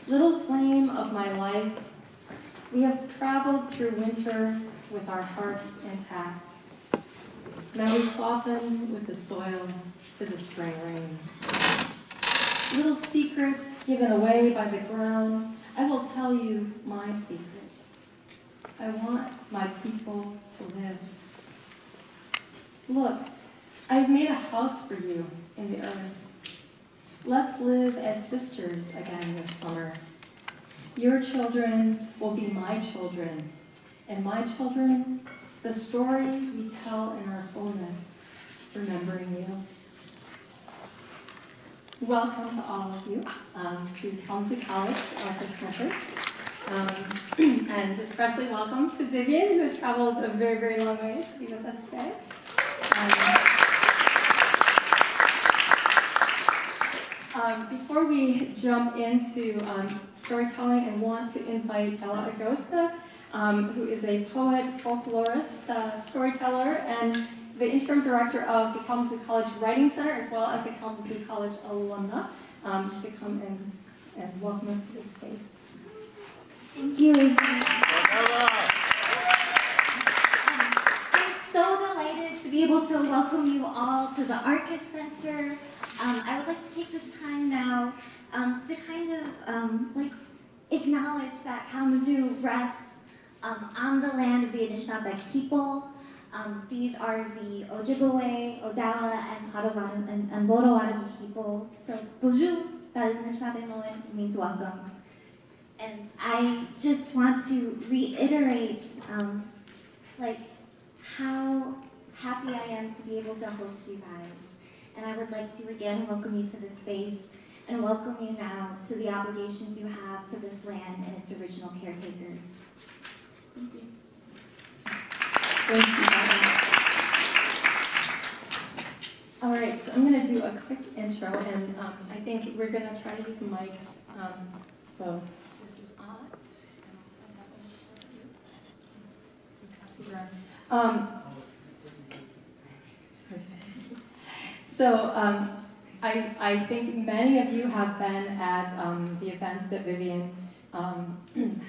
Little flame of my life, we have traveled through winter with our hearts intact. Now we soften with the soil to the spring rains. Little secret given away by the ground, I will tell you my secret. I want my people to live. Look, I've made a house for you in the earth. Let's live as sisters again this summer. Your children will be my children, and my children, the stories we tell in our fullness, remembering you. Welcome to all of you to Kalamazoo College, Arthur Center. And especially welcome to Vivien, who has traveled a very, very long way to be with us today. Before we jump into storytelling, I want to invite Ella Agosta, who is a poet, folklorist, storyteller, and the interim director of the Kalamazoo College Writing Center, as well as a Kalamazoo College alumna, to come and welcome us to this space. Thank you. I'm so delighted to be able to welcome you all to the Arcus Center. I would like to take this time now to kind of acknowledge that Kalamazoo rests on the land of the Anishinaabe people. These are the Ojibwe, Odawa, and Potawatomi people. So bonjour, that is Anishinaabe Moen, it means welcome. And I just want to reiterate how happy I am to be able to host you guys. And I would like to again welcome you to this space and welcome you now to the obligations you have to this land and its original caretakers. Thank you. Thank you, Ella. All right, so I'm going to do a quick intro, and I think we're going to try to use some mics. So this is on. I think many of you have been at the events that Vivien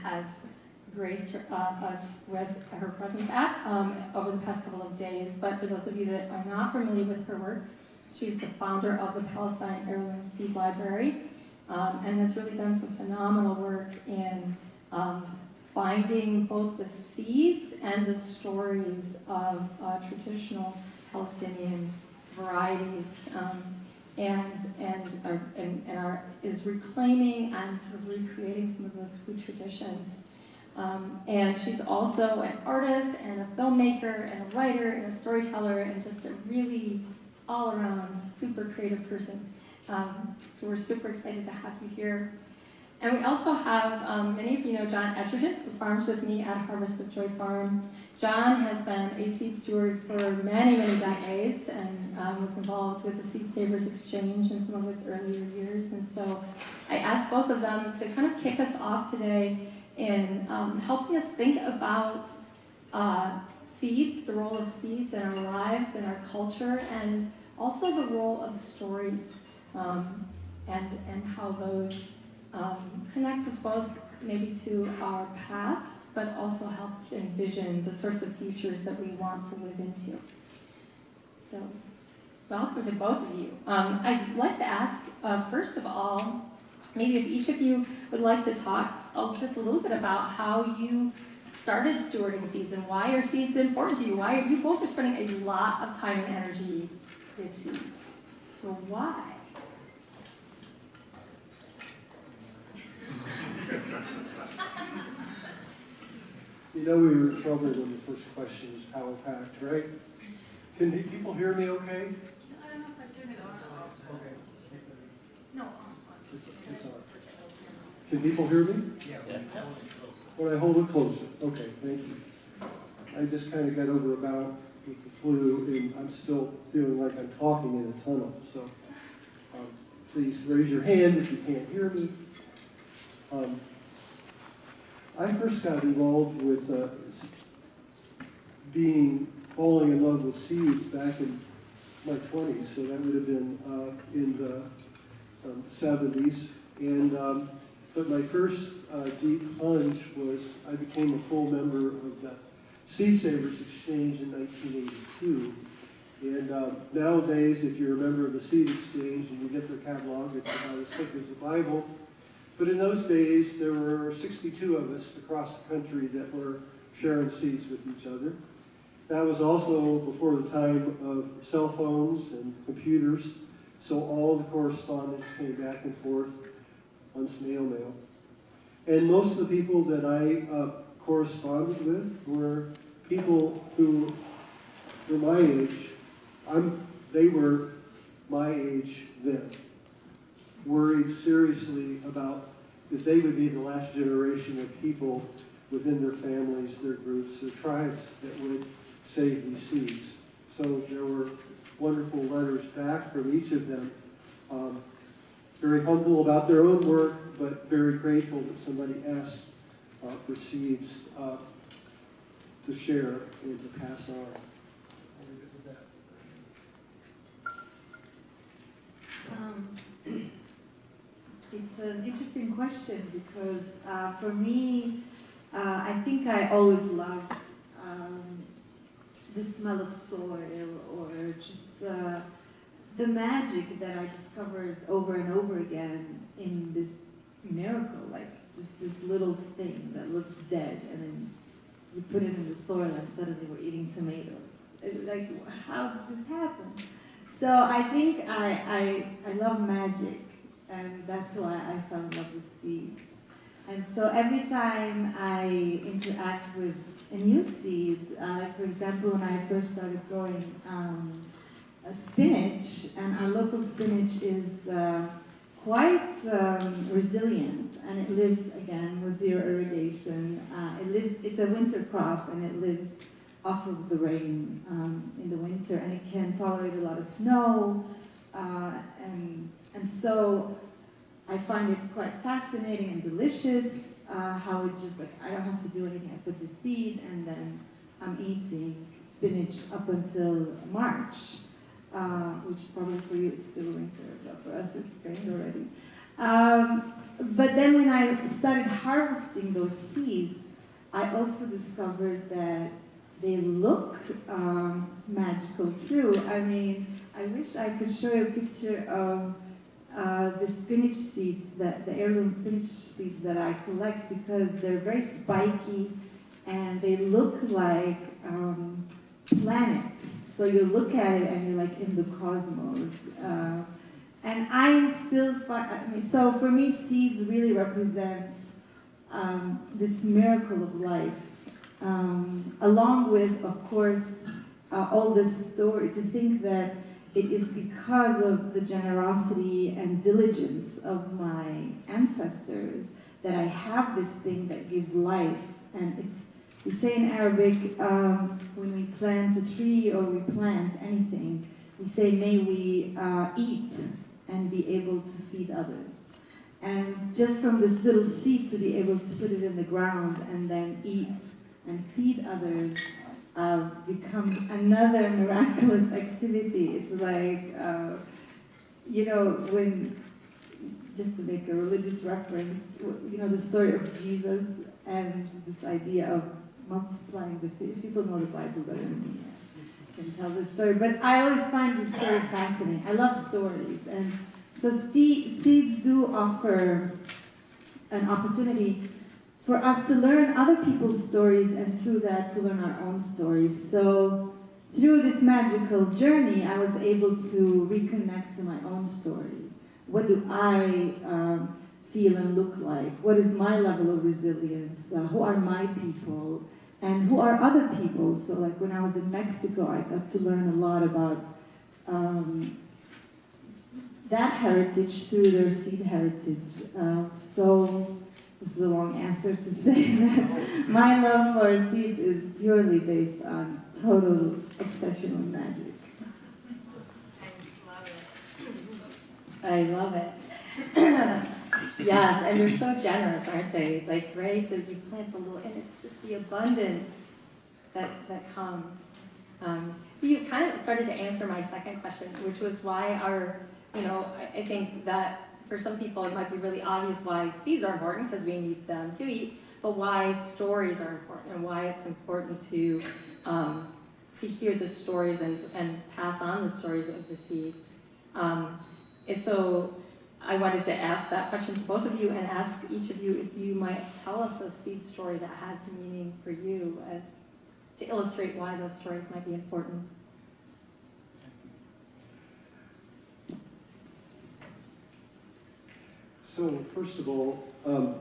has graced us with her presence at over the past couple of days. But for those of you that are not familiar with her work, she's the founder of the Palestine Heirloom Seed Library and has really done some phenomenal work in finding both the seeds and the stories of traditional Palestinian varieties, is reclaiming and sort of recreating some of those food traditions. And she's also an artist and a filmmaker and a writer and a storyteller and just a really all-around super creative person. So we're super excited to have you here. And we also have, many of you know John Edgerton, who farms with me at Harvest of Joy Farm. John has been a seed steward for many, many decades and was involved with the Seed Savers Exchange in some of its earlier years. And so I asked both of them to kind of kick us off today in helping us think about seeds, the role of seeds in our lives and our culture, and also the role of stories and how those connect us both maybe to our past, but also helps envision the sorts of futures that we want to live into. So, welcome to both of you. I'd like to ask, first of all, maybe if each of you would like to talk just a little bit about how you started stewarding seeds and why are seeds important to you? Why are you both are spending a lot of time and energy with seeds? So why? You know we were in trouble when the first question was power-packed, right? Can people hear me okay? I don't know if I turned it on. Okay. No. It's on. Can people hear me? Yeah. When I hold it closer. Okay, thank you. I just kind of got over a bout with the flu, and I'm still feeling like I'm talking in a tunnel. So please raise your hand if you can't hear me. I first got involved with falling in love with seeds back in my 20s, so that would have been in the 70s. And But my first deep plunge was I became a full member of the Seed Savers Exchange in 1982. And nowadays, if you're a member of the Seed Exchange and you get their catalog, it's about as thick as the Bible. But in those days, there were 62 of us across the country that were sharing seeds with each other. That was also before the time of cell phones and computers, so all the correspondence came back and forth on snail mail. And most of the people that I corresponded with were people who were my age. They were my age then, worried seriously about that they would be the last generation of people within their families, their groups, their tribes that would save these seeds. So there were wonderful letters back from each of them, very humble about their own work, but very grateful that somebody asked for seeds to share and to pass on. I'll leave it with that. It's an interesting question because for me, I think I always loved the smell of soil or just the magic that I discovered over and over again in this miracle, like just this little thing that looks dead and then you put it in the soil and suddenly we're eating tomatoes. Like, how did this happen? So I think I love magic, and that's why I fell in love with seeds. And so every time I interact with a new seed, like for example, when I first started growing spinach, and our local spinach is quite resilient, and it lives again with zero irrigation. It's a winter crop, and it lives off of the rain in the winter, and it can tolerate a lot of snow, and so I find it quite fascinating and delicious how it just, like, I don't have to do anything. I put the seed and then I'm eating spinach up until March, which probably for you it's still winter, but for us it's spring already. But then when I started harvesting those seeds, I also discovered that they look magical too. I mean, I wish I could show you a picture of the spinach seeds, the heirloom spinach seeds that I collect, because they're very spiky and they look like planets. So you look at it and you're like in the cosmos. And I still find, so for me, seeds really represents this miracle of life, along with, of course, all this story, to think that it is because of the generosity and diligence of my ancestors that I have this thing that gives life. And it's, we say in Arabic, when we plant a tree or we plant anything, we say, may we eat and be able to feed others. And just from this little seed to be able to put it in the ground and then eat and feed others becomes another miraculous activity. It's like, you know, when, just to make a religious reference, you know, the story of Jesus and this idea of multiplying the food. People know the Bible better than me. I can tell this story, but I always find this story fascinating. I love stories, and so seeds do offer an opportunity for us to learn other people's stories, and through that to learn our own stories. So through this magical journey, I was able to reconnect to my own story. What do I feel and look like? What is my level of resilience? Who are my people? And who are other people? So like when I was in Mexico, I got to learn a lot about that heritage through their seed heritage. So this is a long answer to say that my love for seeds is purely based on total exceptional magic. I love it. Yes, and they're so generous, aren't they? Like, right, that you plant the little, and it's just the abundance that comes. So you kind of started to answer my second question, which was why our, you know, I think that for some people, it might be really obvious why seeds are important because we need them to eat, but why stories are important and why it's important to hear the stories and pass on the stories of the seeds. And so I wanted to ask that question to both of you and ask each of you if you might tell us a seed story that has meaning for you as to illustrate why those stories might be important. So first of all, I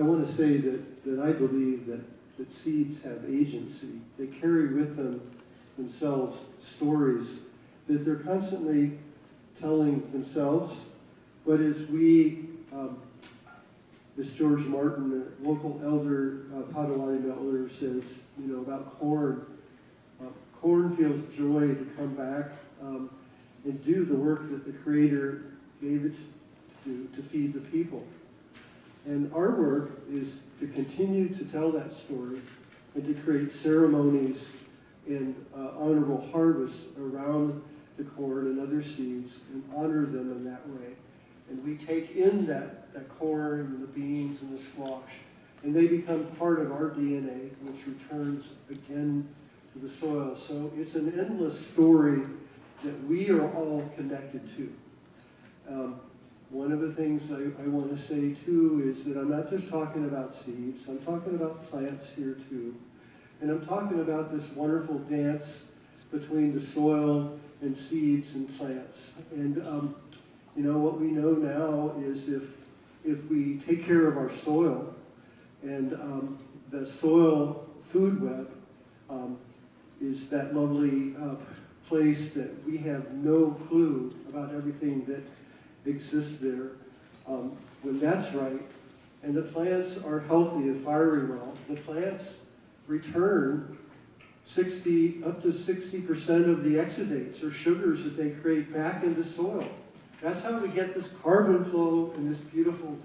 want to say that I believe that seeds have agency. They carry with themselves stories that they're constantly telling themselves. But as George Martin, a local elder, Potawatomi elder, says, about corn, corn feels joy to come back and do the work that the Creator gave it to do, to feed the people. And our work is to continue to tell that story and to create ceremonies and honorable harvests around the corn and other seeds and honor them in that way. And we take in that corn and the beans and the squash, and they become part of our DNA, which returns again to the soil. So it's an endless story that we are all connected to. One of the things I want to say too is that I'm not just talking about seeds, I'm talking about plants here too. And I'm talking about this wonderful dance between the soil and seeds and plants. And what we know now is if we take care of our soil and the soil food web is that lovely place that we have no clue about everything that exists there. When that's right, and the plants are healthy and firing well, the plants return up to 60% of the exudates or sugars that they create back into soil. That's how we get this carbon flow and this beautiful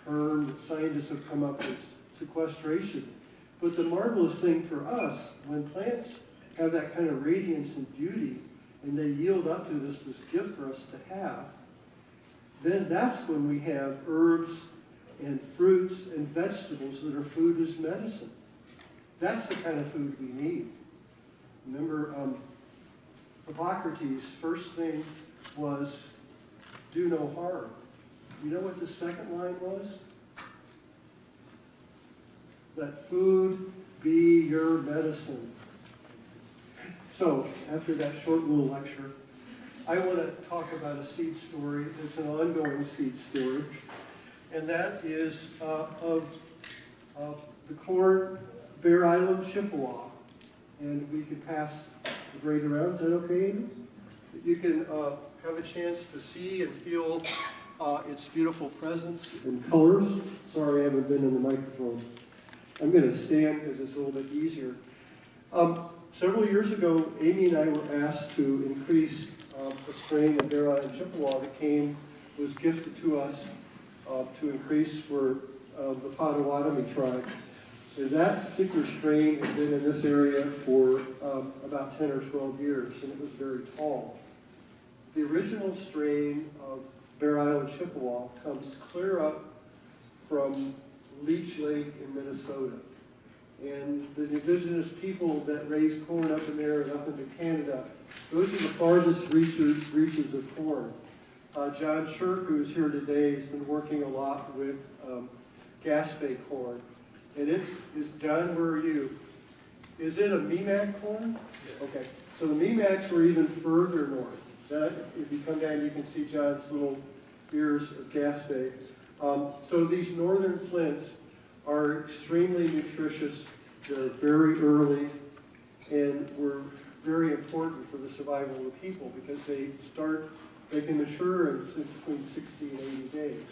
term that scientists have come up with, sequestration. But the marvelous thing for us, when plants have that kind of radiance and beauty, and they yield up to this gift for us to have, then that's when we have herbs and fruits and vegetables that are food as medicine. That's the kind of food we need. Remember, Hippocrates' first thing was, do no harm. You know what the second line was? Let food be your medicine. So, after that short little lecture, I want to talk about a seed story. It's an ongoing seed story. And that is of the corn Bear Island Chippewa. And we can pass the grade around. Is that okay, Amy? You can have a chance to see and feel its beautiful presence and colors. Sorry, I haven't been in the microphone. I'm going to stand because it's a little bit easier. Several years ago, Amy and I were asked to increase a strain of Bear Island Chippewa that was gifted to us to increase for the Potawatomi tribe. And that particular strain had been in this area for about 10 or 12 years, and it was very tall. The original strain of Bear Island Chippewa comes clear up from Leech Lake in Minnesota. And the indigenous people that raise corn up in there and up into Canada, those are the farthest reaches of corn. John Shirk, who's here today, has been working a lot with Gaspé corn. And John, where are you? Is it a Mimac corn? Yes. Okay, so the Mimacs were even further north. If you come down, you can see John's little ears of Gaspé. So these northern flints are extremely nutritious. They're very early and were very important for the survival of the people because they can mature in between 60 and 80 days.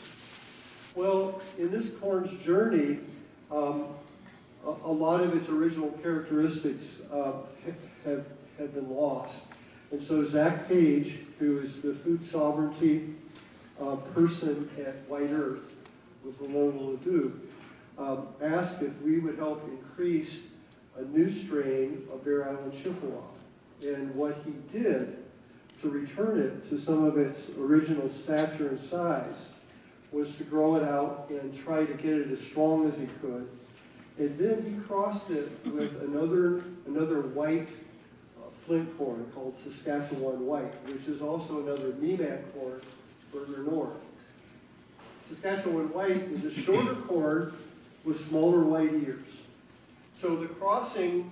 Well, in this corn's journey, a lot of its original characteristics have been lost. And so Zach Page, who is the food sovereignty person at White Earth with Ramon Ledoux, asked if we would help increase a new strain of Bear Island Chippewa. And what he did to return it to some of its original stature and size was to grow it out and try to get it as strong as he could. And then he crossed it with another white flint corn called Saskatchewan White, which is also another Mimac corn further north. Saskatchewan White is a shorter corn with smaller white ears. So the crossing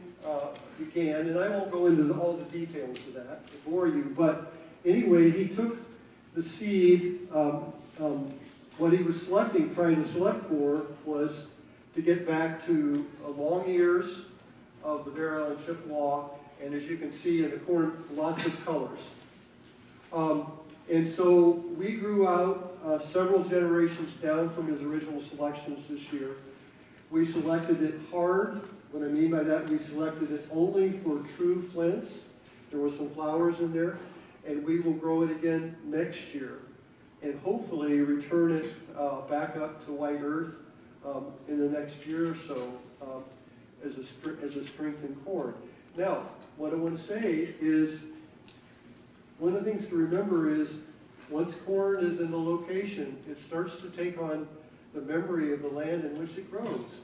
began, and I won't go into all the details of that to bore you, but anyway, he took the seed, what he was trying to select for was to get back to long ears of the Bear Island Chippewa, and as you can see in the corn, lots of colors. And so we grew out several generations down from his original selections this year. We selected it hard. What I mean by that, we selected it only for true flints. There were some flowers in there, and we will grow it again next year, and hopefully return it back up to white earth in the next year or so as a strengthened corn. Now, what I want to say is, one of the things to remember is, once corn is in the location, it starts to take on the memory of the land in which it grows.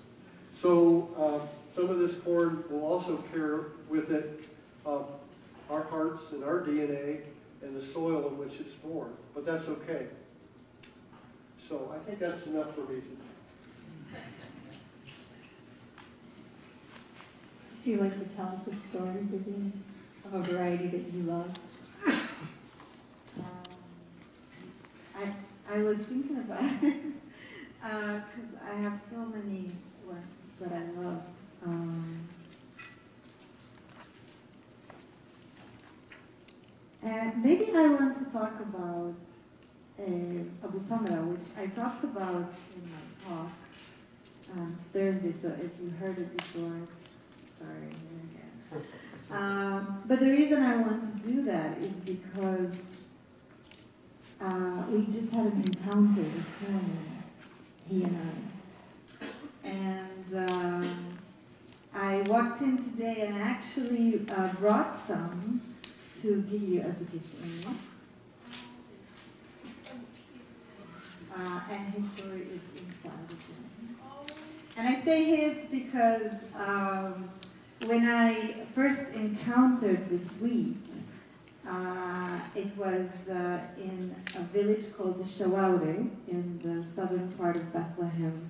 So some of this corn will also carry with it our hearts and our DNA and the soil in which it's born, but that's okay. So I think that's enough for me today. Would you like to tell us a story, Vivien, of a variety that you love? I was thinking about it because I have so many ones that I love. And maybe I want to talk about Abu Samra, which I talked about in my talk Thursday, so if you heard it before, sorry, here again. But the reason I want to do that is because we just had an encounter this morning, he and I. And I walked in today and actually brought some to give you as a gift. And his story is inside as well. And I say his because when I first encountered this wheat, it was in a village called Shawawre in the southern part of Bethlehem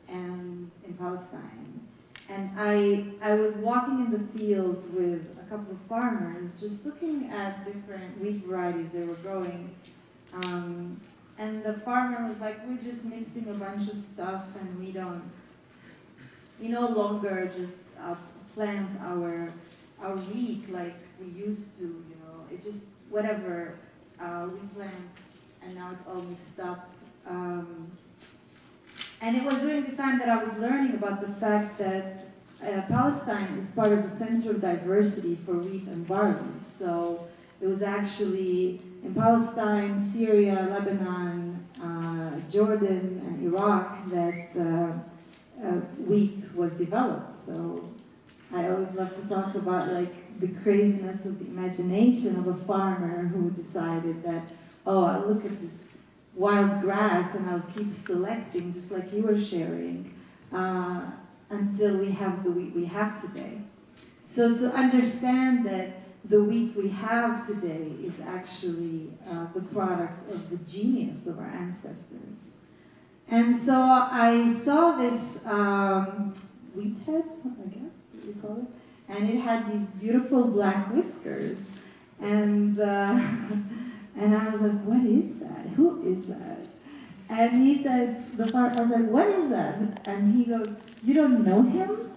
and in Palestine. And I was walking in the field with a couple of farmers, just looking at different wheat varieties they were growing. And the farmer was like, we're just mixing a bunch of stuff and we no longer just plant our wheat like we used to, you know, it just, whatever we plant, and now it's all mixed up. And it was during the time that I was learning about the fact that Palestine is part of the center of diversity for wheat and barley. So it was actually in Palestine, Syria, Lebanon, Jordan, and Iraq that wheat was developed. So I always love to talk about like the craziness of the imagination of a farmer who decided that, oh, I'll look at this wild grass and I'll keep selecting, just like you were sharing, until we have the wheat we have today. So to understand that the wheat we have today is actually the product of the genius of our ancestors. And so I saw this wheat head, I guess you call it, and it had these beautiful black whiskers. And I was like, what is that? Who is that? And he said, I was like, what is that? And he goes, you don't know him?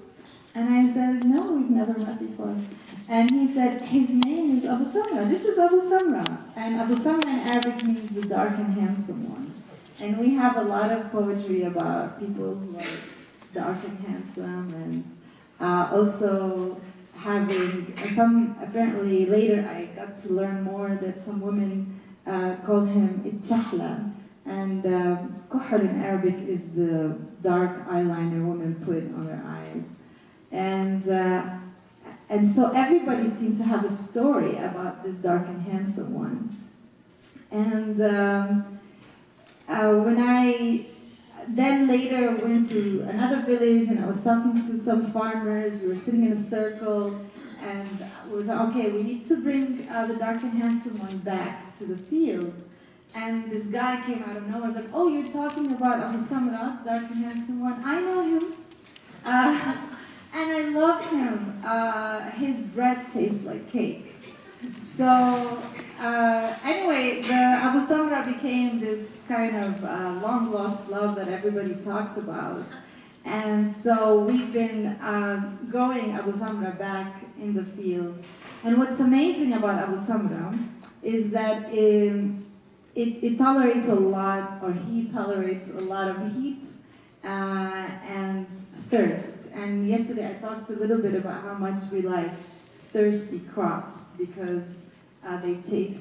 And I said, no, we've never met before. And he said, his name is Abu Samra. This is Abu Samra. And Abu Samra in Arabic means the dark and handsome one. And we have a lot of poetry about people who are dark and handsome, and also having some, apparently later I got to learn more that some women called him Itchahla. And kuhl in Arabic is the dark eyeliner women put on their eyes. And And so everybody seemed to have a story about this dark and handsome one. And when I then later went to another village and I was talking to some farmers, we were sitting in a circle, and we were like, okay, we need to bring the dark and handsome one back to the field. And this guy came out of nowhere, was like, oh, you're talking about Abu Samra, the dark and handsome one? I know him. And I love him. His bread tastes like cake. So anyway, the Abu Samra became this kind of long lost love that everybody talked about. And so we've been growing Abu Samra back in the field. And what's amazing about Abu Samra is that it tolerates a lot, or he tolerates a lot of heat and thirst. And yesterday I talked a little bit about how much we like thirsty crops because they taste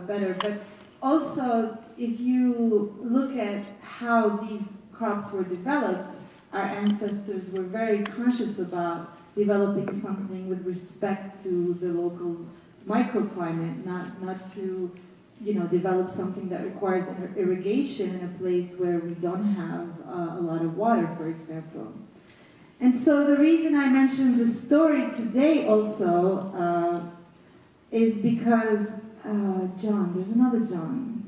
better. But also, if you look at how these crops were developed, our ancestors were very conscious about developing something with respect to the local microclimate, not to develop something that requires irrigation in a place where we don't have a lot of water, for example. And so the reason I mentioned this story today also is because John, there's another John.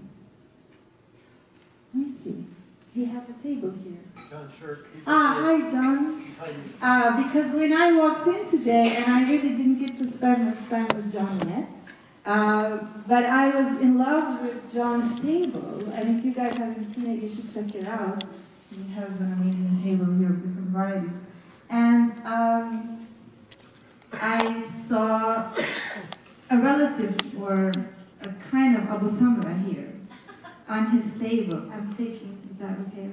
Let me see. He has a table here. John, sure. Hi, John. Because when I walked in today, and I really didn't get to spend much time with John yet, but I was in love with John's table, and if you guys haven't seen it, you should check it out. He has an amazing table here of different varieties. And I saw a relative, or a kind of Abu Samra here, on his table. I'm taking, is that okay?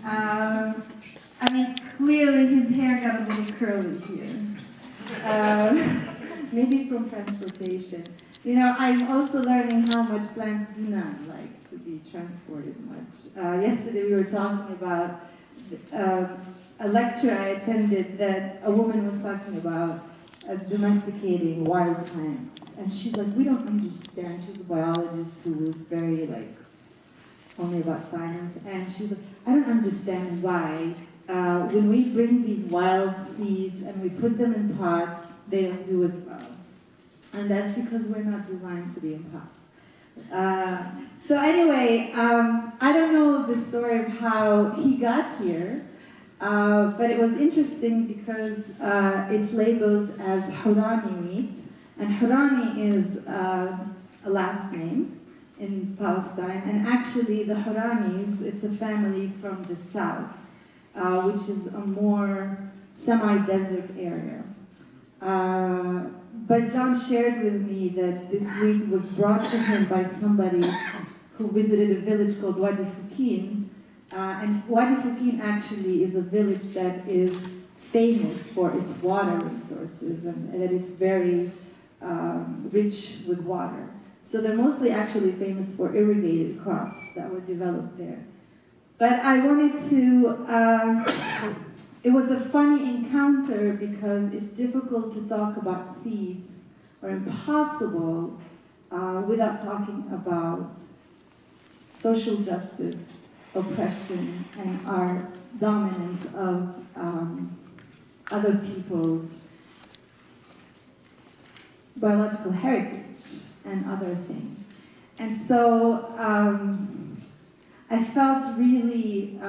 I mean, clearly his hair got a little curly here. Maybe from transportation. I'm also learning how much plants do not like to be transported much. Yesterday we were talking about a lecture I attended that a woman was talking about domesticating wild plants. And she's like, we don't understand. She was a biologist who was very only about science. And she's like, I don't understand why when we bring these wild seeds and we put them in pots, they don't do as well. And that's because we're not designed to be in pots. So anyway, I don't know the story of how he got here, but it was interesting because it's labeled as Hurani wheat, and Hurani is a last name in Palestine, and actually the Huranis, it's a family from the south, which is a more semi-desert area. But John shared with me that this wheat was brought to him by somebody who visited a village called Wadi Fukin. And Wadi Fukin actually is a village that is famous for its water resources and that it's very rich with water. So they're mostly actually famous for irrigated crops that were developed there. But I wanted to it was a funny encounter because it's difficult to talk about seeds, or impossible, without talking about social justice, oppression, and our dominance of other people's biological heritage and other things. And so I felt really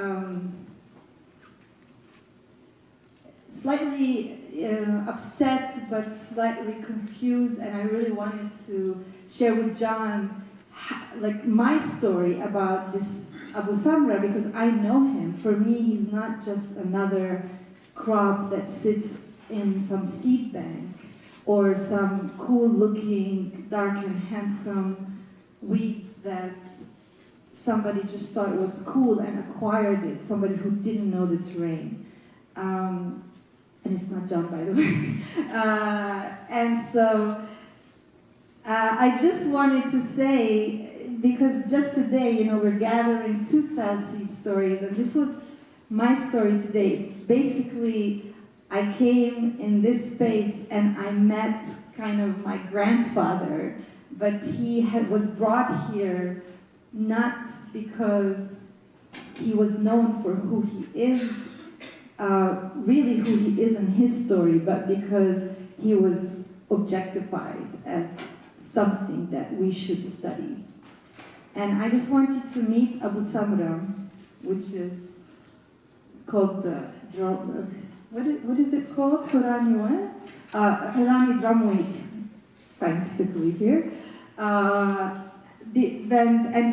slightly upset, but slightly confused, and I really wanted to share with John my story about this Abu Samra, because I know him. For me, he's not just another crop that sits in some seed bank or some cool-looking, dark and handsome wheat that somebody just thought was cool and acquired it, somebody who didn't know the terrain. And it's not John, by the way. And so I just wanted to say, because just today, we're gathering to tell seed stories, and this was my story today. It's basically I came in this space and I met kind of my grandfather, but he was brought here not because he was known for who he is, really who he is in his story, but because he was objectified as something that we should study. And I just want you to meet Abu Samra, which is called the what is it called? Hurani what? Hurani drumweed, scientifically here. And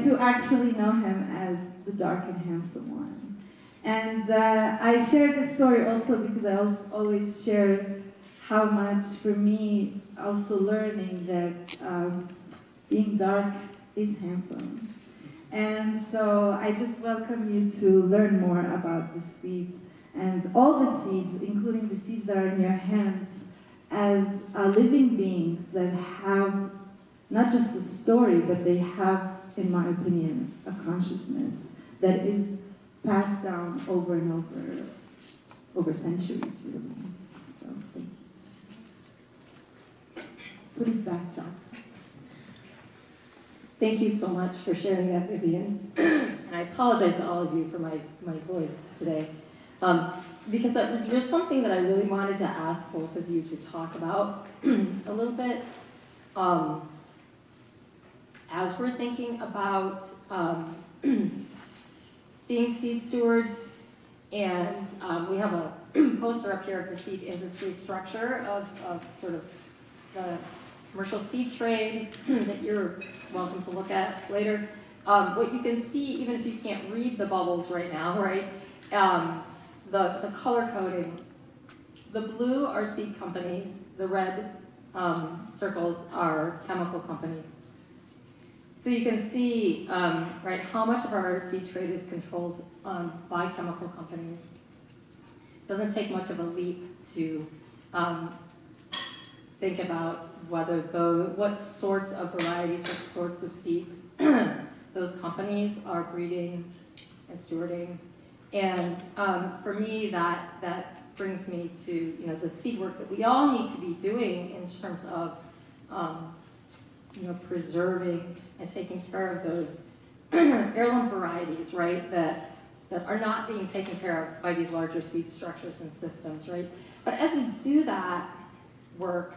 to actually know him as the dark and handsome one. And I share this story also because I always share how much, for me, also learning that being dark is handsome. And so I just welcome you to learn more about the seeds and all the seeds, including the seeds that are in your hands, as living beings that have not just a story, but they have, in my opinion, a consciousness that is passed down over and over centuries, really. So, thank you. Put it back, John. Thank you so much for sharing that, Vivien. And I apologize to all of you for my voice today. Because that was just something that I really wanted to ask both of you to talk about a little bit. As we're thinking about being seed stewards, and we have a poster up here of the seed industry structure of sort of the commercial seed trade that you're welcome to look at later. What you can see, even if you can't read the bubbles right now, right? The color coding. The blue are seed companies. The red circles are chemical companies. So you can see, right, how much of our seed trade is controlled by chemical companies. It doesn't take much of a leap to think about what sorts of varieties, what sorts of seeds those companies are breeding and stewarding. And for me, that brings me to the seed work that we all need to be doing in terms of preserving and taking care of those heirloom varieties, right, that are not being taken care of by these larger seed structures and systems, right? But as we do that work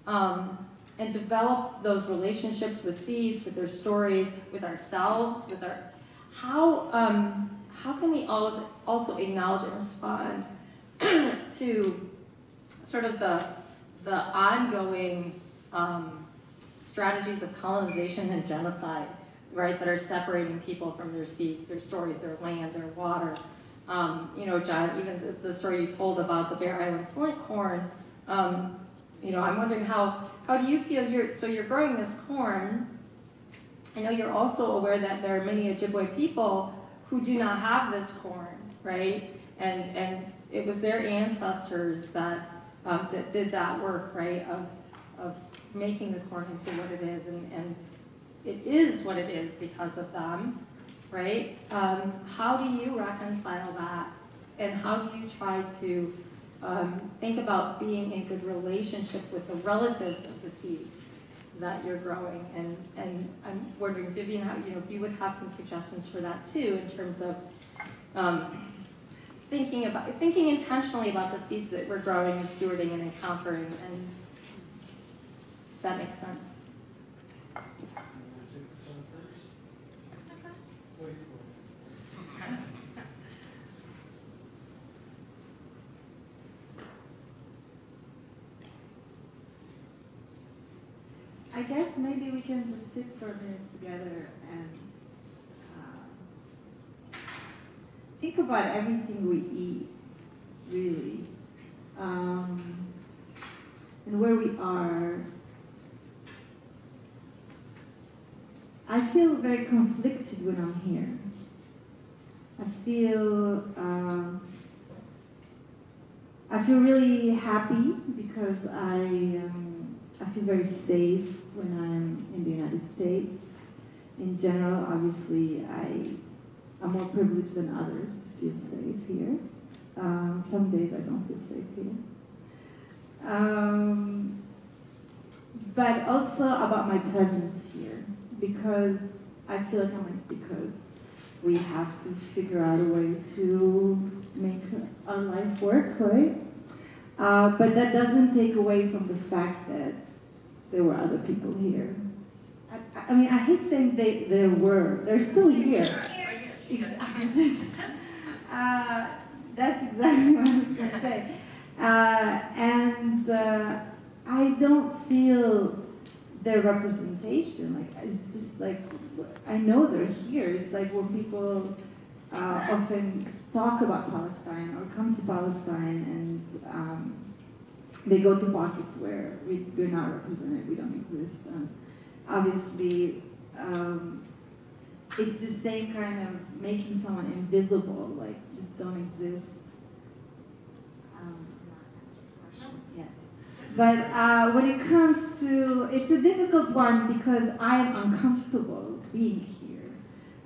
and develop those relationships with seeds, with their stories, with ourselves, how can we also acknowledge and respond to sort of the ongoing strategies of colonization and genocide, right, that are separating people from their seeds, their stories, their land, their water. John, even the story you told about the Bear Island flint corn, I'm wondering how do you feel you're growing this corn. I know you're also aware that there are many Ojibwe people who do not have this corn, right? And it was their ancestors that did that work, right, of making the corn into what it is, and it is what it is because of them, right? How do you reconcile that, and how do you try to think about being in good relationship with the relatives of the seeds that you're growing? And I'm wondering, Vivien, how if you would have some suggestions for that too, in terms of thinking intentionally about the seeds that we're growing and stewarding and encountering, and if that makes sense. I guess maybe we can just sit for a minute together and think about everything we eat, really, and where we are. I feel very conflicted when I'm here. I feel really happy because I feel very safe when I'm in the United States. In general, obviously, I'm more privileged than others to feel safe here. Some days I don't feel safe here. But also about my presence here, because I feel like because we have to figure out a way to make our life work, right? But that doesn't take away from the fact that there were other people here. I mean, I hate saying they're still here. That's exactly what I was going to say. I don't feel their representation. Like, it's just like, I know they're here. It's like when people often talk about Palestine or come to Palestine and they go to pockets where we're not represented, we don't exist. Obviously, it's the same kind of making someone invisible, like just don't exist. Yet. But when it comes to, it's a difficult one because I am uncomfortable being here,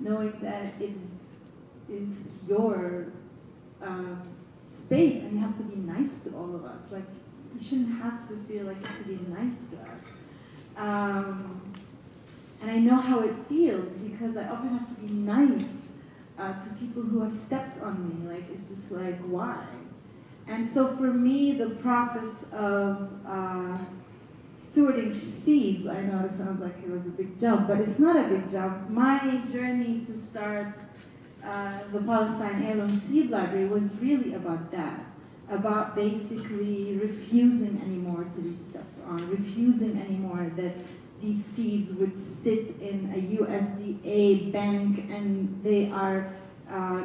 knowing that it's your space and you have to be nice to all of us. Like, you shouldn't have to feel like you have to be nice to us. And I know how it feels because I often have to be nice to people who have stepped on me. Like, it's just like, why? And so for me, the process of stewarding seeds, I know it sounds like it was a big jump, but it's not a big jump. My journey to start the Palestine Heirloom Seed Library was really about that, about basically refusing anymore to be stepped on, refusing anymore that these seeds would sit in a USDA bank and they are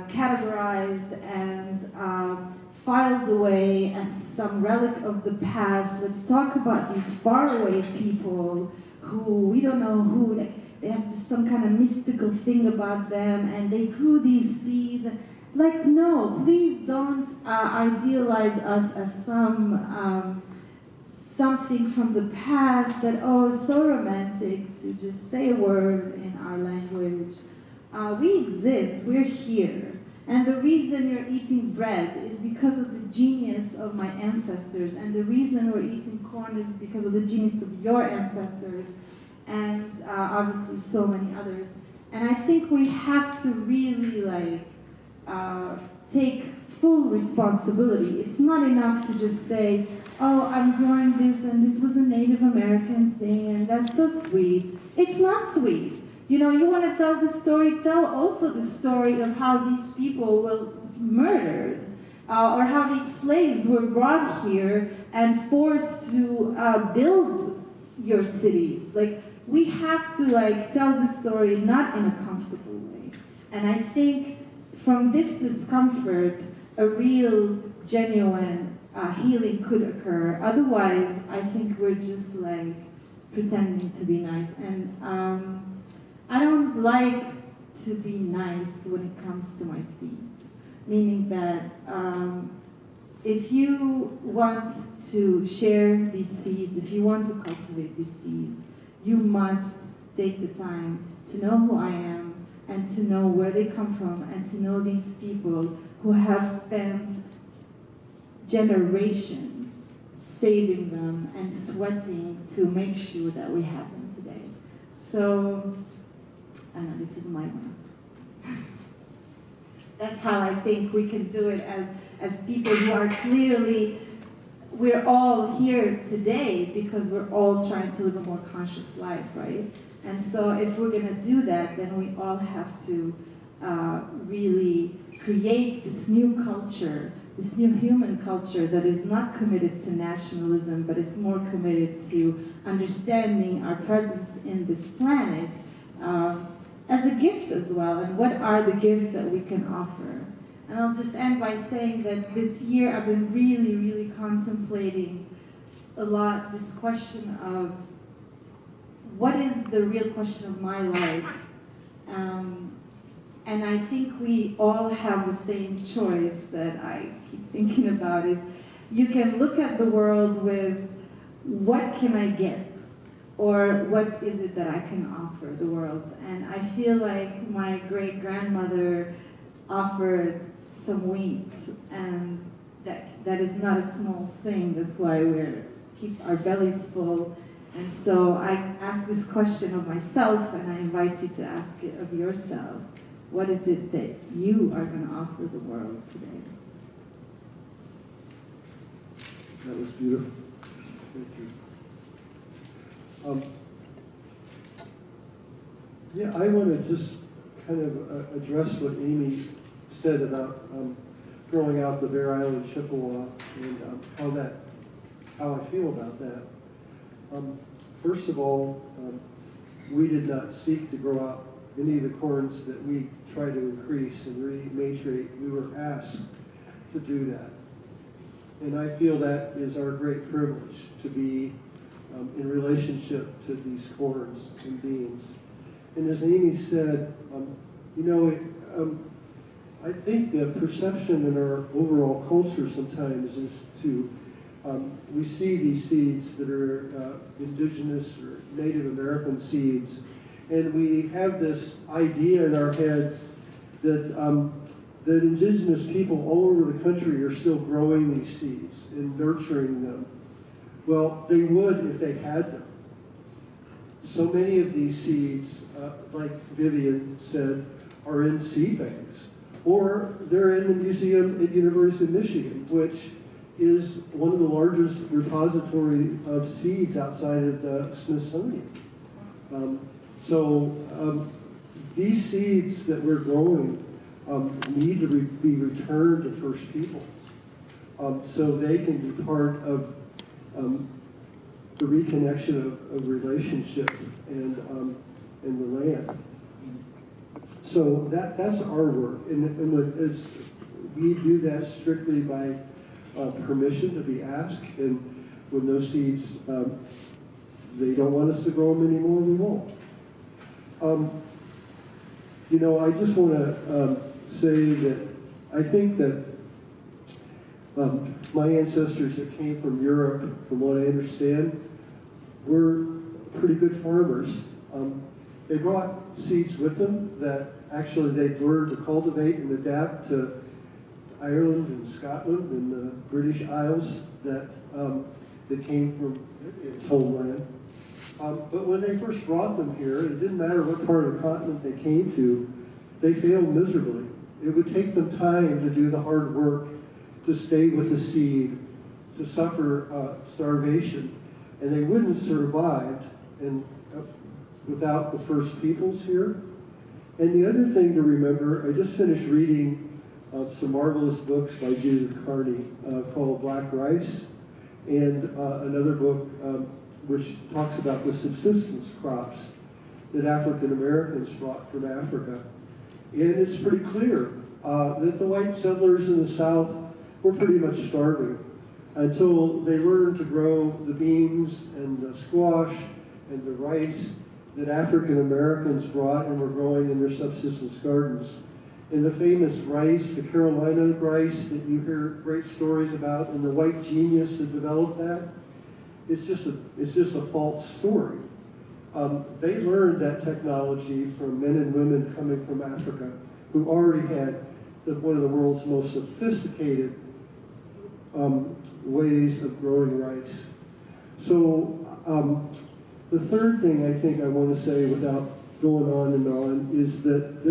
categorized and filed away as some relic of the past. Let's talk about these faraway people who we don't know who, they have some kind of mystical thing about them and they grew these seeds. Like, no, please don't idealize us as something from the past that, oh, it's so romantic to just say a word in our language. We exist, we're here. And the reason you're eating bread is because of the genius of my ancestors. And the reason we're eating corn is because of the genius of your ancestors. And obviously so many others. And I think we have to really take full responsibility. It's not enough to just say, oh, I'm growing this and this was a Native American thing and that's so sweet. It's not sweet. You know, you want to tell the story, tell also the story of how these people were murdered or how these slaves were brought here and forced to build your cities. Like, we have to tell the story not in a comfortable way. And I think from this discomfort, a real, genuine healing could occur. Otherwise, I think we're just pretending to be nice. And I don't like to be nice when it comes to my seeds. Meaning that if you want to share these seeds, if you want to cultivate these seeds, you must take the time to know who I am and to know where they come from and to know these people who have spent generations saving them and sweating to make sure that we have them today. So, I know this is my rant. That's how I think we can do it as people who are clearly, we're all here today because we're all trying to live a more conscious life, right? And so if we're going to do that, then we all have to really create this new culture, this new human culture that is not committed to nationalism, but is more committed to understanding our presence in this planet as a gift as well, and what are the gifts that we can offer. And I'll just end by saying that this year I've been really, really contemplating a lot this question of what is the real question of my life. And I think we all have the same choice that I keep thinking about is you can look at the world with what can I get? Or what is it that I can offer the world? And I feel like my great-grandmother offered some wheat, and that is not a small thing. That's why we keep our bellies full. And so I ask this question of myself, and I invite you to ask it of yourself. What is it that you are going to offer the world today? That was beautiful. Thank you. Yeah, I want to just kind of address what Amy said about growing out the Bear Island Chippewa and how I feel about that. First of all, we did not seek to grow out any of the corns that we try to increase and rematriate. We were asked to do that. And I feel that is our great privilege to be in relationship to these corns and beans. And as Amy said, I think the perception in our overall culture sometimes is we see these seeds that are indigenous or Native American seeds, and we have this idea in our heads that that indigenous people all over the country are still growing these seeds and nurturing them. Well, they would if they had them. So many of these seeds, like Vivien said, are in seed banks, or they're in the museum at University of Michigan, which is one of the largest repository of seeds outside of the Smithsonian. These seeds that we're growing need to be returned to First Peoples, so they can be part of the reconnection of relationship and the land. So that's our work, and we do that strictly by permission to be asked, and when those seeds, they don't want us to grow them anymore, we won't. I just want to say that I think that my ancestors that came from Europe, from what I understand, were pretty good farmers. They brought seeds with them that actually they'd learned to cultivate and adapt to Ireland and Scotland and the British Isles that came from its homeland. But when they first brought them here, it didn't matter what part of the continent they came to, they failed miserably. It would take them time to do the hard work, to stay with the seed, to suffer starvation, and they wouldn't have survived without the First Peoples here. And the other thing to remember, I just finished reading some marvelous books by Judith Carney called Black Rice, and another book which talks about the subsistence crops that African Americans brought from Africa. And it's pretty clear that the white settlers in the South were pretty much starving until they learned to grow the beans and the squash and the rice that African Americans brought and were growing in their subsistence gardens. And the famous rice, the Carolina rice that you hear great stories about, and the white genius that developed that, it's just a false story. They learned that technology from men and women coming from Africa who already had one of the world's most sophisticated ways of growing rice. So the third thing I think I want to say without going on and on is that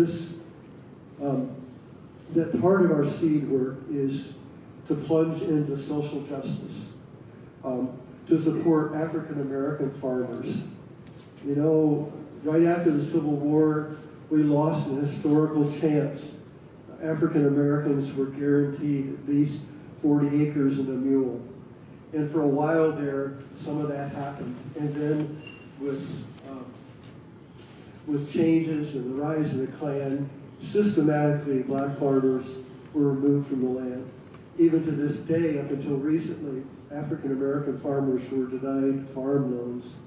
that part of our seed work is to plunge into social justice, to support African American farmers. Right after the Civil War, we lost an historical chance. African Americans were guaranteed at least 40 acres and a mule. And for a while there, some of that happened. And then with changes and the rise of the Klan, systematically black farmers were removed from the land. Even to this day, up until recently, African American farmers were denied farm loans.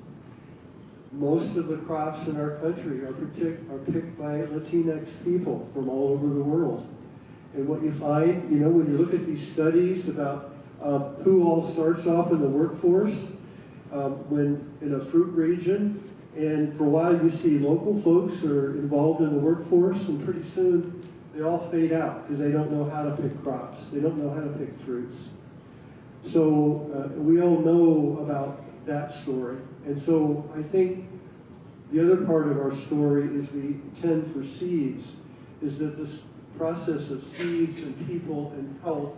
Most of the crops in our country are picked by Latinx people from all over the world. And what you find, when you look at these studies about who all starts off in the workforce, when in a fruit region, and for a while you see local folks are involved in the workforce, and pretty soon they all fade out because they don't know how to pick crops. They don't know how to pick fruits. So we all know about that story. And so I think the other part of our story is we tend for seeds, is that this process of seeds and people and health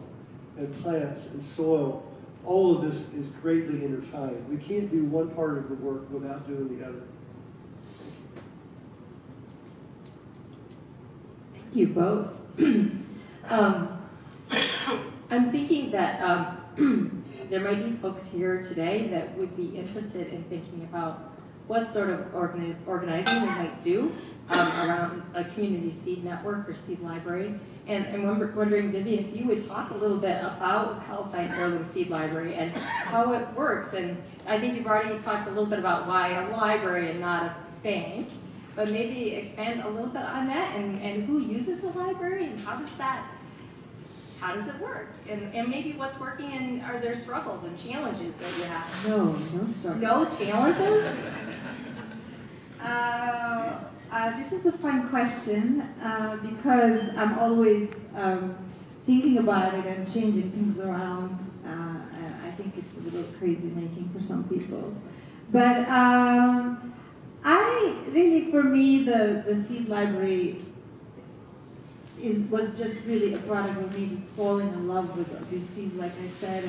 and plants and soil, all of this is greatly intertwined. We can't do one part of the work without doing the other. Thank you both. I'm thinking that there might be folks here today that would be interested in thinking about what sort of organizing we might do around a community seed network or seed library. And I'm wondering, Vivien, if you would talk a little bit about Palestine Heirloom Seed Library and how it works. And I think you've already talked a little bit about why a library and not a bank, but maybe expand a little bit on that and who uses the library and how does it work? And maybe what's working and are there struggles and challenges that you have? No struggles. No challenges? This is a fun question because I'm always thinking about it and changing things around. I think it's a little crazy making for some people. But for me, the seed library was just really a product of me just falling in love with these seeds, like I said,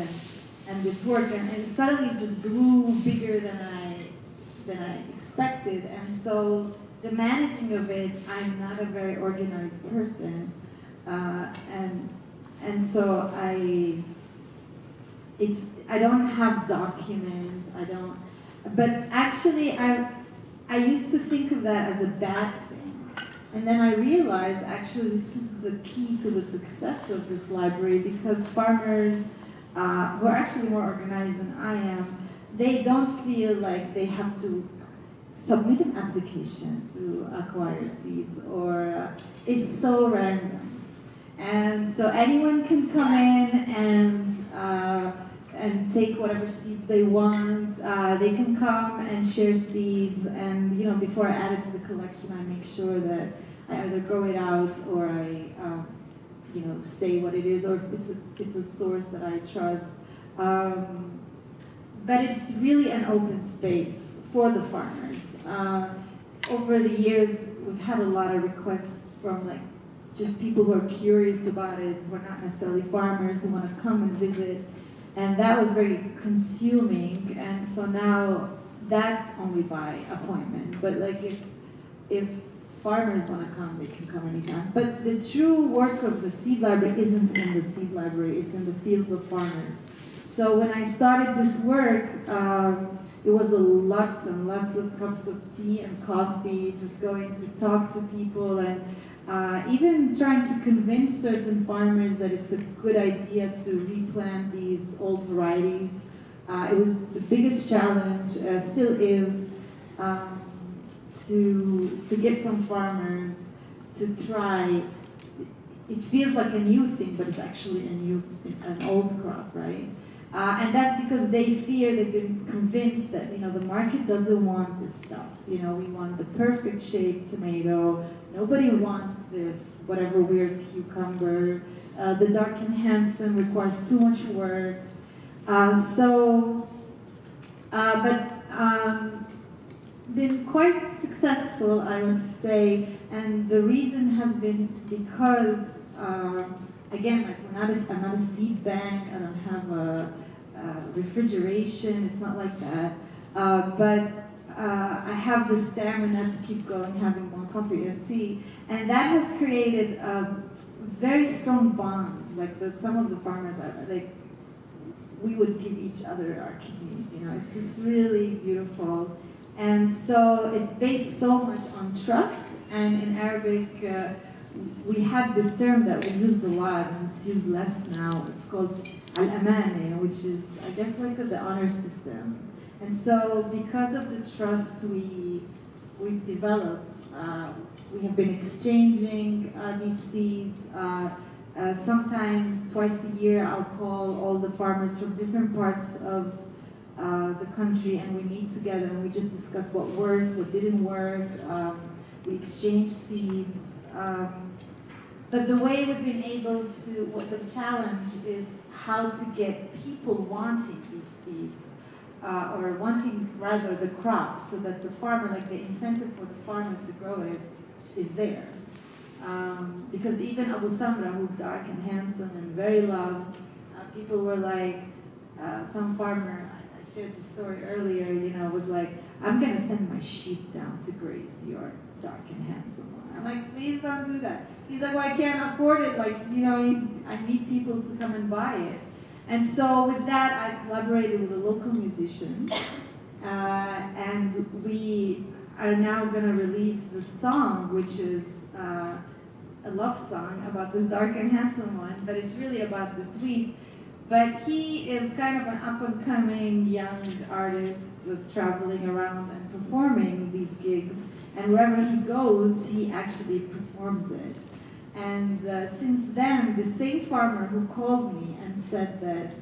and this work, and it suddenly just grew bigger than I expected, and so the managing of it, I'm not a very organized person, and so I don't have documents, but actually I used to think of that as a bad thing, and then I realized actually this is the key to the success of this library, because farmers who are actually more organized than I am, they don't feel like they have to submit an application to acquire seeds, or it's so random. And so anyone can come in and take whatever seeds they want. They can come and share seeds, and before I add it to the collection, I make sure that I either grow it out or I say what it is, or if it's a source that I trust. But it's really an open space for the farmers. Over the years, we've had a lot of requests from just people who are curious about it, who are not necessarily farmers, who want to come and visit, and that was very consuming. And so now that's only by appointment. But if farmers want to come, they can come anytime. But the true work of the seed library isn't in the seed library; it's in the fields of farmers. So when I started this work, it was lots and lots of cups of tea and coffee, just going to talk to people, and even trying to convince certain farmers that it's a good idea to replant these old varieties. It was the biggest challenge, still is, to get some farmers to try. It feels like a new thing, but it's actually an old crop, right? And that's because they fear, they've been convinced that the market doesn't want this stuff. We want the perfect shaped tomato. Nobody wants this whatever weird cucumber. The dark and handsome requires too much work. Been quite successful, I want to say, and the reason has been because, again, I'm not a seed bank, I don't have a refrigeration, it's not like that, but I have the stamina to keep going, having more coffee and tea, and that has created very strong bonds. Some of the farmers, we would give each other our kidneys, it's just really beautiful. And so it's based so much on trust, and in Arabic, we have this term that we used a lot, and it's used less now. It's called al-amane, which is, I guess, like the honor system. And so because of the trust we've developed, we have been exchanging these seeds. Sometimes twice a year, I'll call all the farmers from different parts of the country, and we meet together and we just discuss what worked, what didn't work. We exchange seeds. But the way we've been able to, what the challenge is how to get people wanting these seeds, or wanting rather the crop, so that the farmer, like the incentive for the farmer to grow it is there. Because even Abu Samra, who's dark and handsome and very loved, people were like, some farmer, I shared the story earlier, was like, I'm gonna send my sheep down to graze your dark and handsome one. I'm like, please don't do that. He's like, well, I can't afford it. Like, I need people to come and buy it. And so with that, I collaborated with a local musician, and we are now gonna release the song, which is a love song about this dark and handsome one, but it's really about the sweet. But he is kind of an up-and-coming young artist traveling around and performing these gigs. And wherever he goes, he actually performs it. And since then, the same farmer who called me and said that,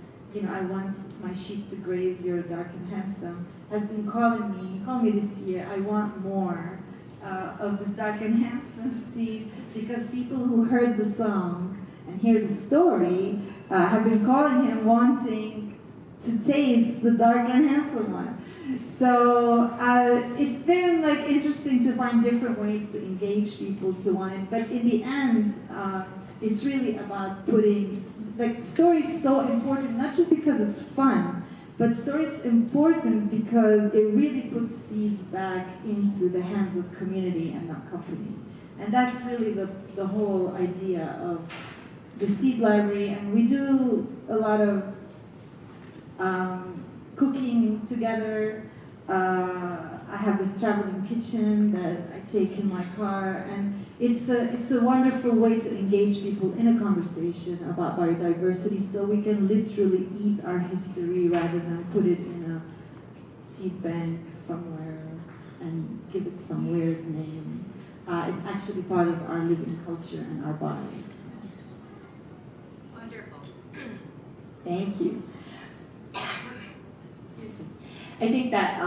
I want my sheep to graze your dark and handsome, has been calling me. He called me this year, I want more of this dark and handsome seed, because people who heard the song and hear the story have been calling him wanting to taste the dark and handsome one. So it's been like interesting to find different ways to engage people to want it. But in the end, it's really about putting, like, story is so important, not just because it's fun, but story is important because it really puts seeds back into the hands of community and not company. And that's really the whole idea of the seed library. And we do a lot of cooking together. I have this traveling kitchen that I take in my car, and it's a wonderful way to engage people in a conversation about biodiversity, so we can literally eat our history rather than put it in a seed bank somewhere and give it some weird name. It's actually part of our living culture and our bodies. Wonderful. Thank you. Excuse me. I think that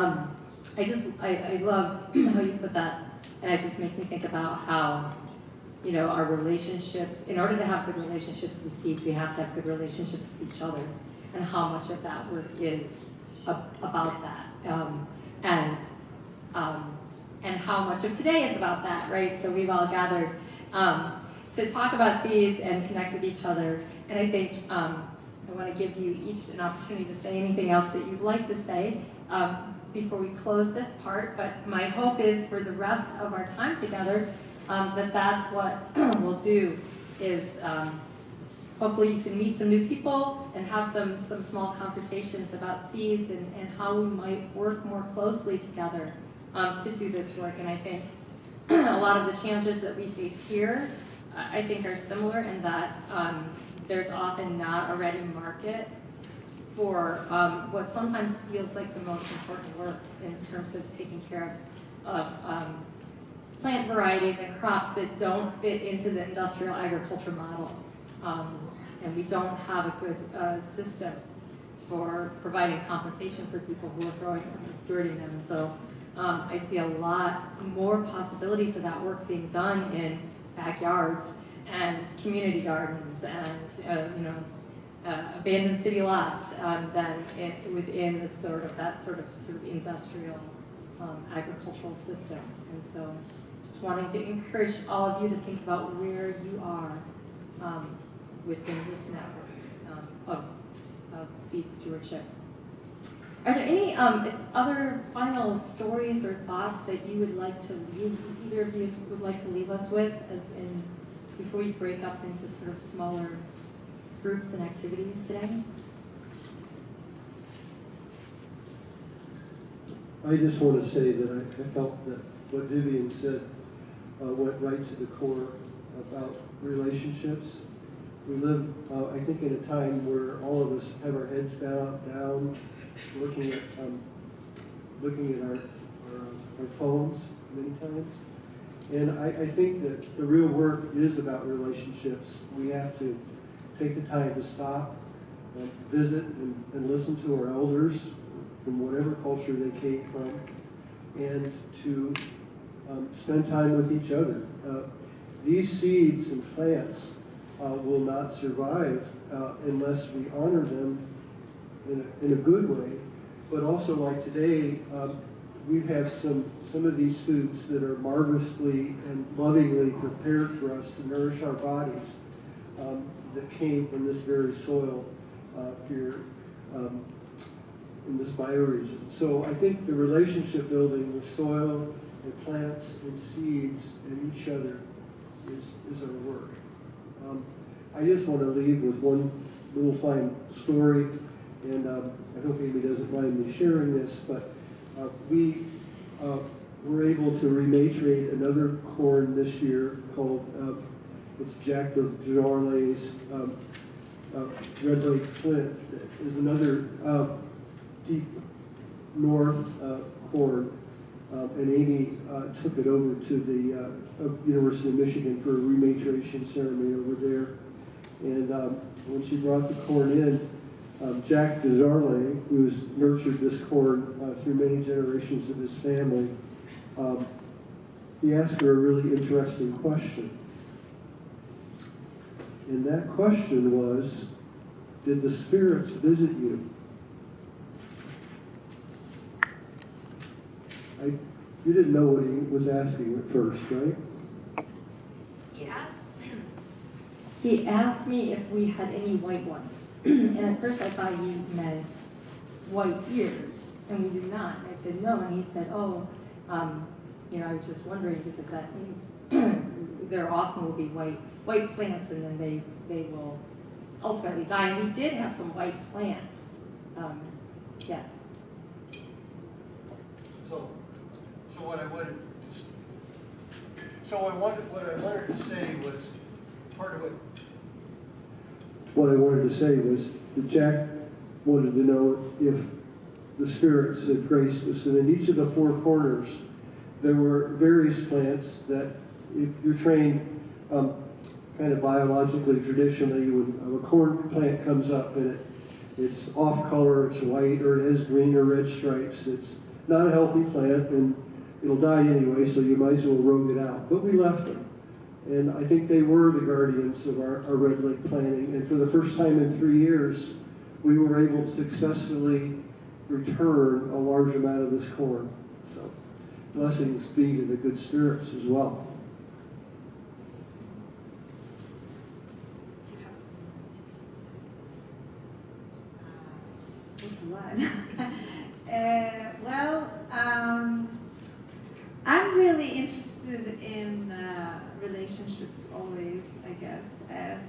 I love how you put that, and it just makes me think about how, our relationships, in order to have good relationships with seeds, we have to have good relationships with each other, and how much of that work is about that, and how much of today is about that, right? So we've all gathered to talk about seeds and connect with each other, and I think I want to give you each an opportunity to say anything else that you'd like to say before we close this part, but my hope is for the rest of our time together that's what we'll do is hopefully you can meet some new people and have some small conversations about seeds and how we might work more closely together to do this work. And I think a lot of the challenges that we face here, I think, are similar in that there's often not a ready market for what sometimes feels like the most important work in terms of taking care of plant varieties and crops that don't fit into the industrial agriculture model. And we don't have a good system for providing compensation for people who are growing them and stewarding them. And so I see a lot more possibility for that work being done in backyards and community gardens and abandoned city lots than within that sort of industrial agricultural system. And so just wanting to encourage all of you to think about where you are within this network of seed stewardship. Are there any other final stories or thoughts that you would like to leave, either of you would like to leave us with before we break up into sort of smaller groups and activities today? I just want to say that I felt that what Vivien said went right to the core about relationships. We live, I think, in a time where all of us have our heads bowed down, looking at our phones many times. And I think that the real work is about relationships. We have to take the time to stop, visit, and listen to our elders from whatever culture they came from, and to spend time with each other. these seeds and plants will not survive unless we honor them in a good way. But also, like today, we have some of these foods that are marvelously and lovingly prepared for us to nourish our bodies that came from this very soil here in this bioregion. So I think the relationship building with soil and plants and seeds and each other is our work. I just want to leave with one little fine story, and I hope Amy doesn't mind me sharing this, but we were able to rematriate another corn this year called, it's Jack DeJarlais Red Lake Flint. Is another deep north corn, and Amy took it over to the University of Michigan for a rematriation ceremony over there. And when she brought the corn in, Jack DeJarlais, who's nurtured this corn through many generations of his family, he asked her a really interesting question. And that question was, did the spirits visit you? You didn't know what he was asking at first, right? He asked me if we had any white ones. And at first I thought he meant white ears, and we do not. And I said, no, and he said, oh, I was just wondering because that means there often will be white plants, and then they will ultimately die. And we did have some white plants, yes. So what I wanted to say was part of it. What I wanted to say was that Jack wanted to know if the spirits had graced us, and in each of the four corners there were various plants that, if you're trained kind of biologically, traditionally, when a corn plant comes up and it's off color, it's white, or it has green or red stripes, it's not a healthy plant, and it'll die anyway, so you might as well rogue it out. But we left them. And I think they were the guardians of our Red Lake planting. And for the first time in 3 years, we were able to successfully return a large amount of this corn. So blessings be to the good spirits as well. I'm really interested in relationships always, I guess. And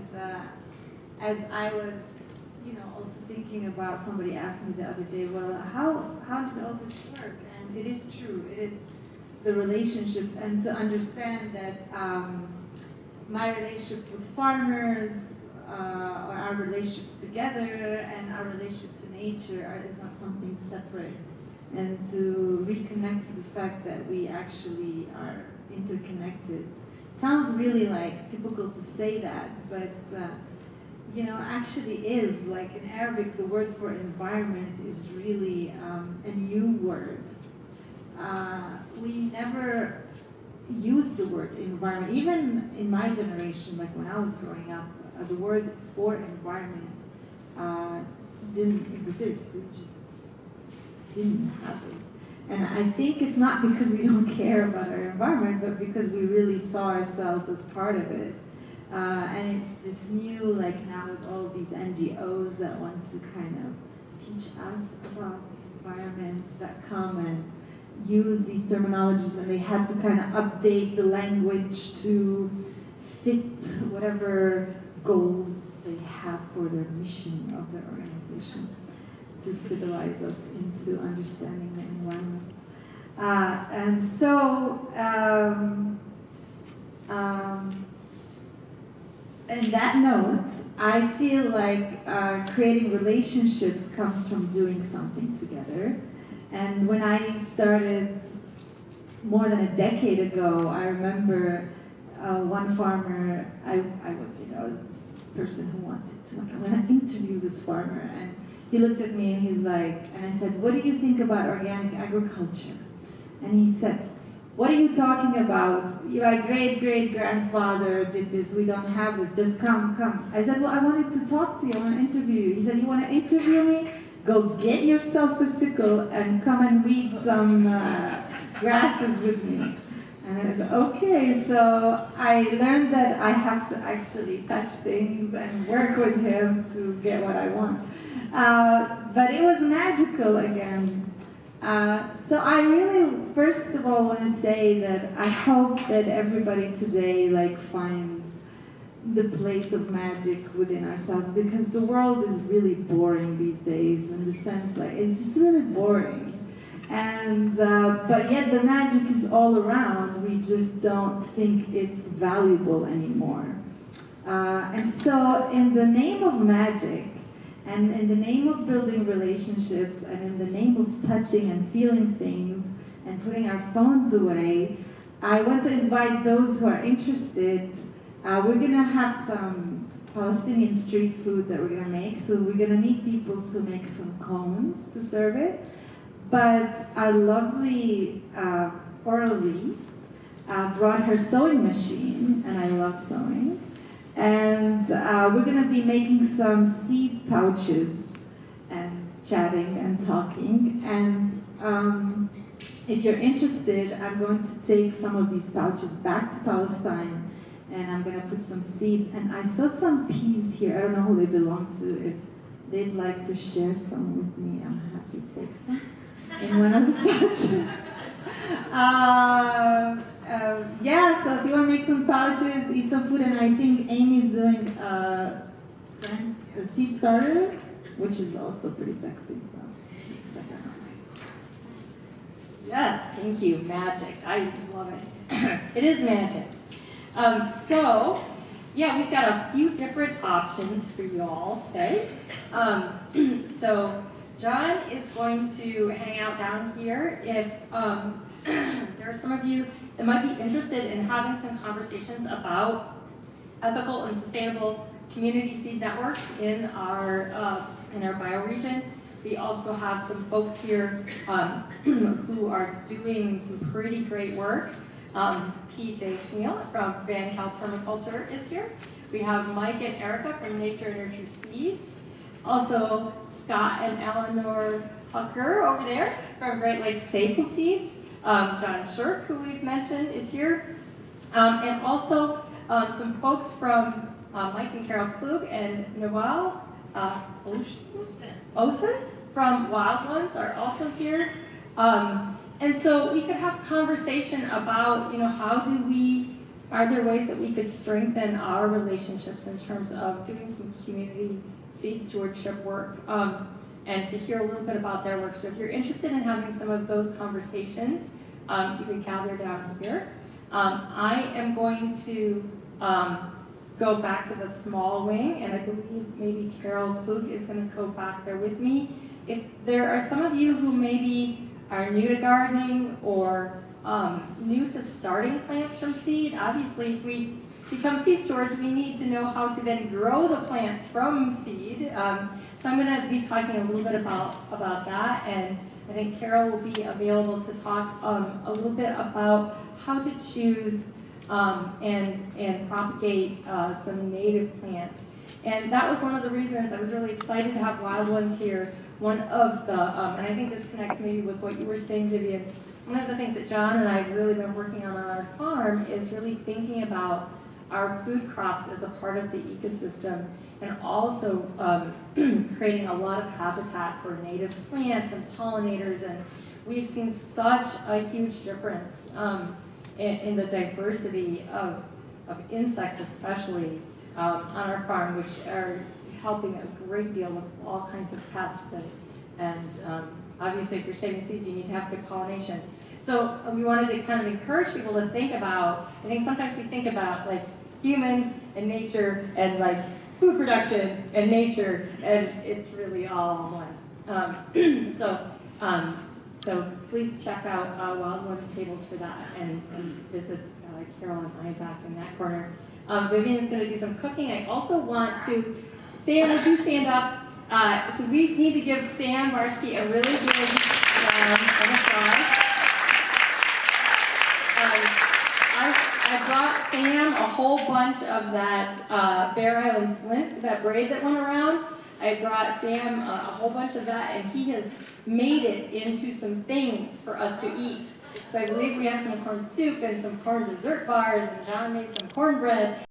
as I was, also thinking about, somebody asked me the other day, well, how did all this work? And it is true. It is the relationships, and to understand that my relationship with farmers, or our relationships together, and our relationship to nature is not something separate. And to reconnect to the fact that we actually are interconnected. Sounds really typical to say that, but actually is. Like in Arabic, the word for environment is really a new word. We never used the word environment. Even in my generation, like when I was growing up, the word for environment didn't exist. It just didn't happen. And I think it's not because we don't care about our environment, but because we really saw ourselves as part of it. And it's this new, now with all of these NGOs that want to kind of teach us about the environment, that come and use these terminologies, and they had to kind of update the language to fit whatever goals they have for their mission of their organization, to civilize us into understanding the environment. And so, in that note, I feel like creating relationships comes from doing something together. And when I started more than a decade ago, I remember one farmer, I was this person who wanted to, I'm going to interview this farmer. And he looked at me and he's like, and I said, what do you think about organic agriculture? And he said, what are you talking about? My great-great-grandfather did this. We don't have this. Just come. I said, well, I wanted to talk to you. I want to interview you. He said, you want to interview me? Go get yourself a sickle and come and weed some grasses with me. And I said, okay. So I learned that I have to actually touch things and work with him to get what I want. But it was magical again. So I really, first of all, want to say that I hope that everybody today finds the place of magic within ourselves, because the world is really boring these days in the sense it's just really boring. And but yet the magic is all around. We just don't think it's valuable anymore. And so in the name of magic, and in the name of building relationships, and in the name of touching and feeling things and putting our phones away, I want to invite those who are interested. We're going to have some Palestinian street food that we're going to make, so we're going to need people to make some cones to serve it. But our lovely Orly brought her sewing machine, and I love sewing. And we're going to be making some seed pouches and chatting and talking. And if you're interested, I'm going to take some of these pouches back to Palestine, and I'm going to put some seeds. And I saw some peas here. I don't know who they belong to. If they'd like to share some with me, I'm happy to take some in one of the pouches. Yeah, so if you want to make some pouches, eat some food, and I think Amy's doing a seed starter, which is also pretty sexy, so check that out. Yes, thank you. Magic. I love it. It is magic. So, yeah, we've got a few different options for you all today. So, John is going to hang out down here. If there are some of you that might be interested in having some conversations about ethical and sustainable community seed networks in our bioregion. We also have some folks here who are doing some pretty great work. PJ Schmiel from Van Cal Permaculture is here. We have Mike and Erica from Nature Nurture Seeds. Also, Scott and Eleanor Hucker over there from Great Lakes Staple Seeds. John Shirk, who we've mentioned, is here. And also some folks from Mike and Carol Klug and Noel Osen from Wild Ones are also here. And so we could have conversation about, are there ways that we could strengthen our relationships in terms of doing some community seed stewardship work, and to hear a little bit about their work. So if you're interested in having some of those conversations, you can gather down here. I am going to go back to the small wing, and I believe maybe Carol Klug is going to go back there with me. If there are some of you who maybe are new to gardening or new to starting plants from seed, obviously if we become seed stewards, we need to know how to then grow the plants from seed. So I'm going to be talking a little bit about that, and I think Carol will be available to talk a little bit about how to choose and propagate some native plants. And that was one of the reasons I was really excited to have Wild Ones here. One of the, and I think this connects maybe with what you were saying, Vivien, one of the things that John and I have really been working on our farm is really thinking about our food crops as a part of the ecosystem, and also creating a lot of habitat for native plants and pollinators. And we've seen such a huge difference in the diversity of insects, especially on our farm, which are helping a great deal with all kinds of pests. And obviously, if you're saving seeds, you need to have good pollination. So we wanted to kind of encourage people to think about, I think sometimes we think about humans and nature and food production and nature, and it's really all one. So please check out Wild Ones tables for that, and visit Carol and I back in that corner. Vivien is going to do some cooking. I also want to, Sam, would you stand up? So we need to give Sam Barsky a really big round of applause. Sam a whole bunch of that Bear Island flint, that braid that went around. I brought Sam a whole bunch of that, and he has made it into some things for us to eat. So I believe we have some corn soup and some corn dessert bars, and John made some cornbread.